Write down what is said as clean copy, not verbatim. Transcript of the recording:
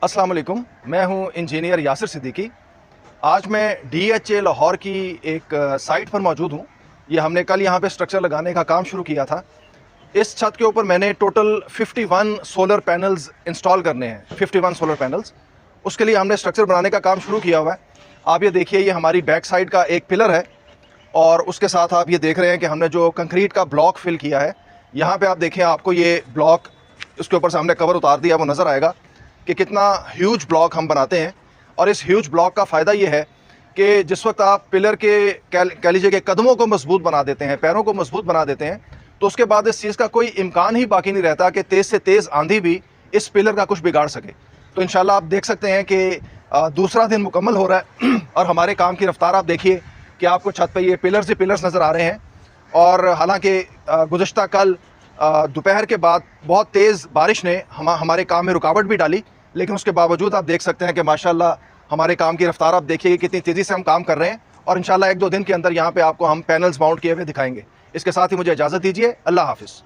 अस्सलाम वालेकुम, मैं हूं इंजीनियर यासिर सिद्दीकी। आज मैं DHA लाहौर की एक साइट पर मौजूद हूं। ये हमने कल यहां पे स्ट्रक्चर लगाने का काम शुरू किया था। इस छत के ऊपर मैंने टोटल 51 सोलर पैनल्स इंस्टॉल करने हैं, 51 सोलर पैनल्स। उसके लिए हमने स्ट्रक्चर बनाने का काम शुरू किया हुआ है। आप ये देखिए, ये हमारी बैक साइड का एक पिलर है और उसके साथ आप ये देख रहे हैं कि हमने जो कंक्रीट का ब्लॉक फिल किया है। यहाँ पे आप देखें, आपको ये ब्लॉक, उसके ऊपर से हमने कवर उतार दिया, वो नज़र आएगा कि कितना ह्यूज ब्लॉक हम बनाते हैं। और इस ह्यूज ब्लॉक का फ़ायदा ये है कि जिस वक्त आप पिलर के कह लीजिए कि कदमों को मजबूत बना देते हैं, पैरों को मजबूत बना देते हैं, तो उसके बाद इस चीज़ का कोई इम्कान ही बाकी नहीं रहता कि तेज़ से तेज़ आंधी भी इस पिलर का कुछ बिगाड़ सके। तो इंशाल्लाह आप देख सकते हैं कि दूसरा दिन मुकम्मल हो रहा है और हमारे काम की रफ्तार आप देखिए कि आपको छत पे ये पिलर्स ही पिलर्स नज़र आ रहे हैं। और हालांकि गुज़श्ता कल दोपहर के बाद बहुत तेज़ बारिश ने हमारे काम में रुकावट भी डाली, लेकिन उसके बावजूद आप देख सकते हैं कि माशाल्लाह हमारे काम की रफ्तार आप देखिए कितनी तेज़ी से हम काम कर रहे हैं। और इंशाल्लाह 1-2 दिन के अंदर यहाँ पे आपको हम पैनल्स माउंट किए हुए दिखाएंगे। इसके साथ ही मुझे इजाज़त दीजिए। अल्लाह हाफ़िज़।